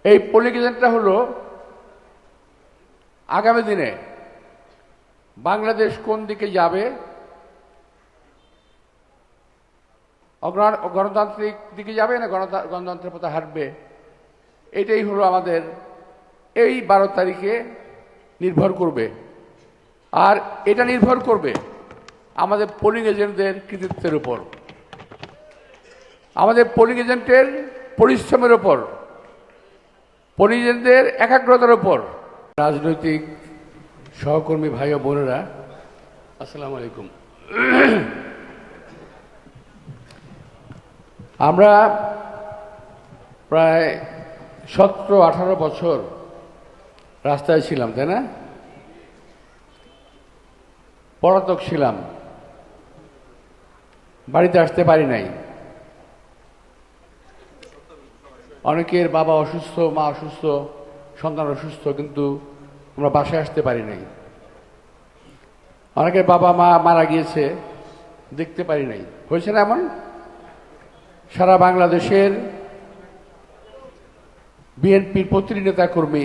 এই পোলিং এজেন্টটা হলো আগামী দিনে বাংলাদেশ কোন দিকে যাবে, গণতান্ত্রিক দিকে যাবে না গণতন্ত্রের পথে হাঁটবে, এটাই হলো আমাদের এই 12 তারিখে নির্ভর করবে। আর এটা নির্ভর করবে আমাদের পোলিং এজেন্টদের কৃতিত্বের উপর, আমাদের পোলিং এজেন্টের পরিশ্রমের উপর, পোলিং এজেন্টদের একাগ্রতার উপর। রাজনৈতিক সহকর্মী ভাই ও বোনেরা, আসসালামু আলাইকুম। আমরা প্রায় 17-18 বছর রাস্তায় ছিলাম, তাই না? পলাতক ছিলাম, বাড়িতে আসতে পারি নাই। অনেকের বাবা অসুস্থ, মা অসুস্থ, সন্তান অসুস্থ, কিন্তু আমরা বাসায় আসতে পারি নাই। অনেকের বাবা মা মারা গিয়েছে, দেখতে পারি নাই। হয়েছে না এমন? সারা বাংলাদেশের বিএনপির প্রতিটি নেতা কর্মী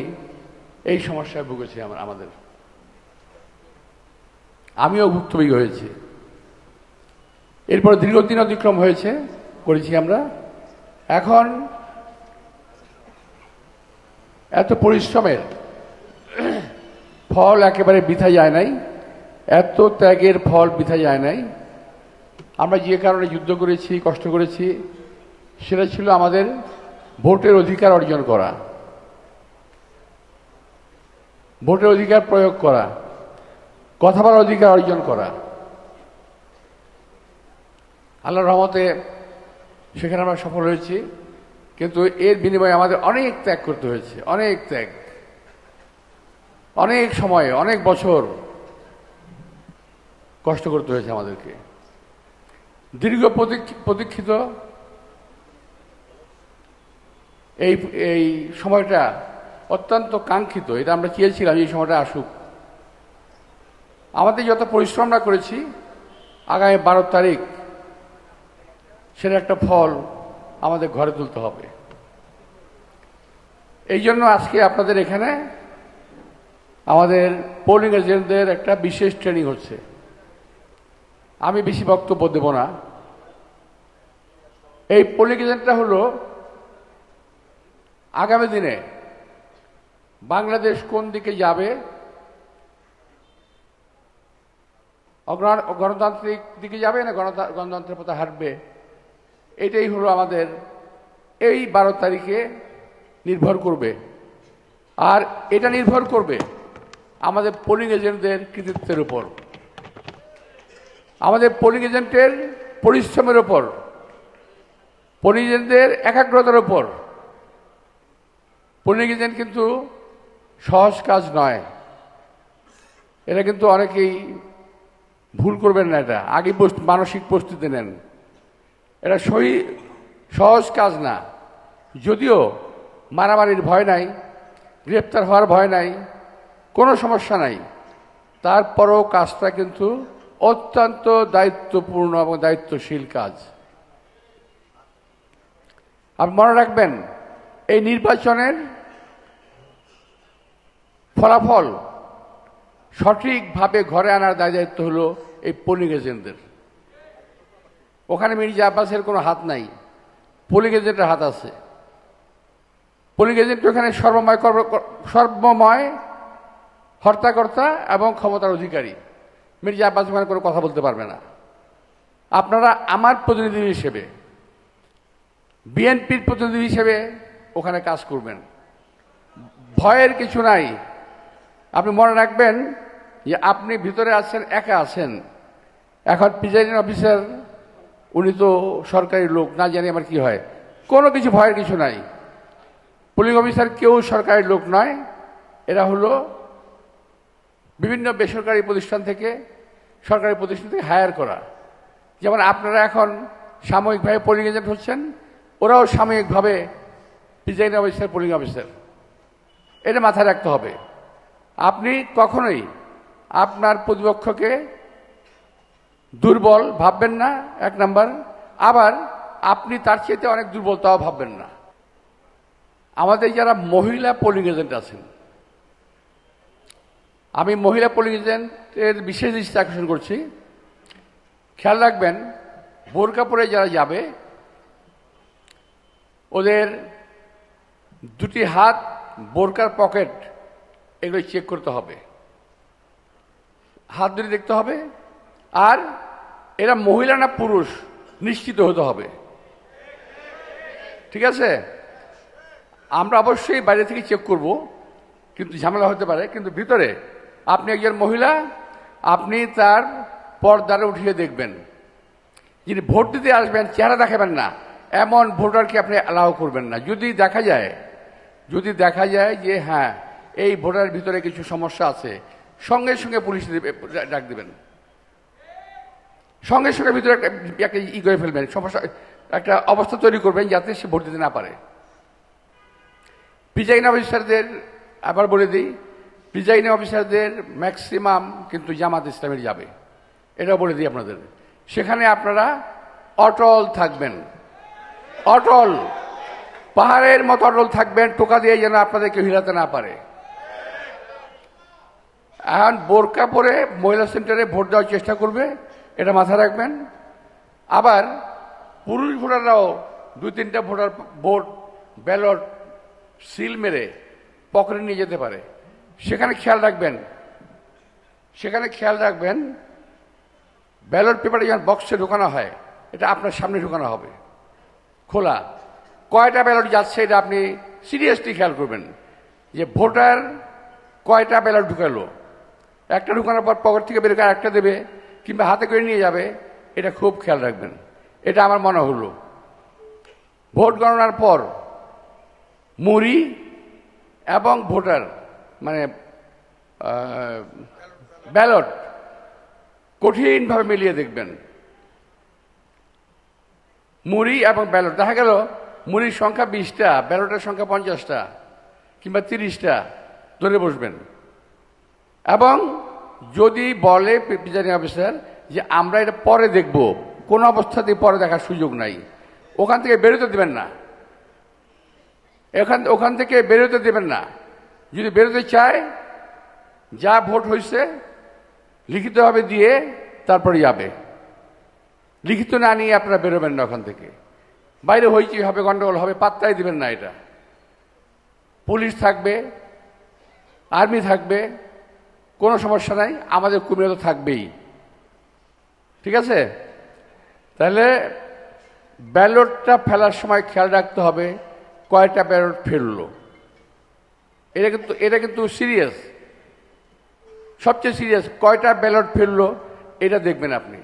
এই সমস্যায় ভুগেছে। আমাদের আমিও ভুক্তভোগী হয়েছি। এরপর দীর্ঘদিন অতিক্রম করেছি আমরা। এখন এত পরিশ্রমের ফল একেবারে বৃথা যায় নাই, এত ত্যাগের ফল বৃথা যায় নাই। আমরা যে কারণে যুদ্ধ করেছি, কষ্ট করেছি, সেটা ছিল আমাদের ভোটের অধিকার অর্জন করা, ভোটের অধিকার প্রয়োগ করা, কথা বলার অধিকার অর্জন করা। আল্লাহর রহমতে সেখানে আমরা সফল হয়েছি, কিন্তু এর বিনিময়ে আমাদের অনেক ত্যাগ করতে হয়েছে, অনেক ত্যাগ, অনেক সময়, অনেক বছর কষ্ট করতে হয়েছে আমাদেরকে। দীর্ঘ প্রতীক্ষিত এই সময়টা অত্যন্ত কাঙ্ক্ষিত। এটা আমরা চেয়েছিলাম এই সময়টা আসুক। আমাদের যত পরিশ্রম আমরা করেছি, আগামী 12 তারিখ সেটা একটা ফল আমাদের ঘরে তুলতে হবে। এই জন্য আজকে আপনাদের এখানে আমাদের পোলিং এজেন্টদের একটা বিশেষ ট্রেনিং হচ্ছে। আমি বেশি বক্তব্য দেব না। এই পোলিং এজেন্টটা হলো আগামী দিনে বাংলাদেশ কোন দিকে যাবে, গণতান্ত্রিক দিকে যাবে না গণতন্ত্রের পথে হাঁটবে, এটাই হলো আমাদের এই 12 তারিখে নির্ভর করবে। আর এটা নির্ভর করবে আমাদের পোলিং এজেন্টদের কৃতিত্বের উপর, আমাদের পোলিং এজেন্টের পরিশ্রমের উপর, পোলিং এজেন্টদের একাগ্রতার উপর। পোলিং এজেন্ট কিন্তু সহজ কাজ নয়। এটা কিন্তু অনেকেই ভুল করবেন না, এটা আগে মানসিক প্রস্তুতি নেন। এটা সহজ কাজ না। যদিও মারামারির ভয় নাই, গ্রেপ্তার হওয়ার ভয় নাই, কোনো সমস্যা নাই, তারপরও কাজটা কিন্তু অত্যন্ত দায়িত্বপূর্ণ এবং দায়িত্বশীল কাজ। আপনি মনে রাখবেন, এই নির্বাচনের ফলাফল সঠিকভাবে ঘরে আনার দায়িত্ব হলো এই পোলিং এজেন্টদের। ওখানে মির্জা আব্বাসের কোনো হাত নাই, পোলিং এজেন্টের হাত আছে। পোলিং এজেন্ট ওখানে সর্বময় হর্তাকর্তা এবং ক্ষমতার অধিকারী। মির্জা আব্বাস ওখানে কোনো কথা বলতে পারবে না। আপনারা আমার প্রতিনিধি হিসেবে, বিএনপির প্রতিনিধি হিসেবে ওখানে কাজ করবেন। ভয়ের কিছু নাই। আপনি মনে রাখবেন যে আপনি ভিতরে আছেন, একা আছেন। এখন প্রিজাইডিং অফিসার উনি তো সরকারি লোক, না জানি আমার কি হয়, কোনো কিছু ভয়ের কিছু নাই। পুলিং অফিসার কেউ সরকারি লোক নয়, এরা হলো বিভিন্ন বেসরকারি প্রতিষ্ঠান থেকে, সরকারি প্রতিষ্ঠান থেকে হায়ার করা। যেমন আপনারা এখন সাময়িকভাবে পোলিং এজেন্ট হচ্ছেন, ওরাও সাময়িকভাবে প্রিজাইডিং অফিসার, পোলিং অফিসার। এটা মাথায় রাখতে হবে। আপনি কখনোই আপনার প্রতিপক্ষকে দুর্বল ভাববেন না, এক নাম্বার। আবার আপনি তার চেয়ে অনেক দুর্বল তাও ভাববেন না। আমাদের যারা মহিলা পোলিং এজেন্ট আছেন, আমি মহিলা পোলিং এজেন্টের বিশেষ দৃষ্টি আকর্ষণ করছি। খেয়াল রাখবেন, বোরকা পরে যারা যাবে ওদের দুটি হাত, বোরকার পকেট, এগুলো চেক করতে হবে, হাত দুটি দেখতে হবে, আর এরা মহিলা না পুরুষ নিশ্চিত হতে হবে। ঠিক আছে? আমরা অবশ্যই বাইরে থেকে চেক করব, কিন্তু ঝামেলা হতে পারে। কিন্তু ভিতরে আপনি একজন মহিলা, আপনি তার পর্দারে উঠিয়ে দেখবেন। যিনি ভোট দিতে আসবেন চেহারা দেখাবেন না, এমন ভোটারকে আপনি অ্যালাউ করবেন না। যদি দেখা যায় যে হ্যাঁ এই ভোটারের ভিতরে কিছু সমস্যা আছে, সঙ্গে সঙ্গে পুলিশ ডাক দেবেন, সঙ্গে সঙ্গে ভিতরে একটা ই করে ফেলবেন, সমস্যা একটা অবস্থা তৈরি করবেন যাতে সে ভোট দিতে না পারে। প্রিজাইডিং অফিসারদের আবার বলে দিই, প্রিজাইডিং অফিসারদের ম্যাক্সিমাম কিন্তু জামাত ইসলামের যাবে, এটাও বলে দিই আপনাদের। সেখানে আপনারা অটল থাকবেন, অটল, পাহাড়ের মতো অটল থাকবেন, টোকা দিয়ে যেন আপনাদেরকে হিলাতে না পারে। এখন বোরকা পরে মহিলা সেন্টারে ভোট দেওয়ার চেষ্টা করবে, এটা মাথায় রাখবেন। আবার পুরুষ ভোটাররাও 2-3টা ভোট ব্যালট সিল মেরে পকেটে নিয়ে যেতে পারে। সেখানে খেয়াল রাখবেন ব্যালট পেপারে যখন বক্সে ঢোকানো হয়, এটা আপনার সামনে ঢোকানো হবে, খোলা। কয়টা ব্যালট যাচ্ছে এটা আপনি সিরিয়াসলি খেয়াল করবেন, যে ভোটার কয়টা ব্যালট ঢুকালো। একটা ঢুকানোর পর পকেট থেকে বের করে একটা দেবে, কিংবা হাতে করে নিয়ে যাবে, এটা খুব খেয়াল রাখবেন। এটা আমার মনে হলো। ভোট গণনার পর মুড়ি এবং ভোটার মানে ব্যালট কঠিনভাবে মিলিয়ে দেখবেন। মুড়ি এবং ব্যালট, দেখা গেল মুড়ির সংখ্যা 20টা, ব্যালটের সংখ্যা 50টা কিংবা 30টা, ধরে বসবেন। এবং যদি বলে প্রিজাইডিং অফিসার যে আমরা এটা পরে দেখব, কোনো অবস্থাতেই পরে দেখার সুযোগ নাই, ওখান থেকে বেরোতে দেবেন না, ওখান থেকে বেরোতে দেবেন না। যদি বেরোতে চায়, যা ভোট হয়েছে লিখিতভাবে দিয়ে তারপরে যাবে। লিখিত না নিয়ে আপনারা বেরোবেন না ওখান থেকে। বাইরে হয়েছি হবে, গন্ডগোল হবে, পাত্তাই দিবেন না। এটা পুলিশ থাকবে, আর্মি থাকবে, কোনো সমস্যা নাই, আমাদের কুমিরা তো থাকবেই। ঠিক আছে? তাহলে ব্যালটটা ফেলার সময় খেয়াল রাখতে হবে কয়টা ব্যালট ফেললো। এটা কিন্তু সিরিয়াস, সবচেয়ে সিরিয়াস, কয়টা ব্যালট ফেললো এটা দেখবেন আপনি।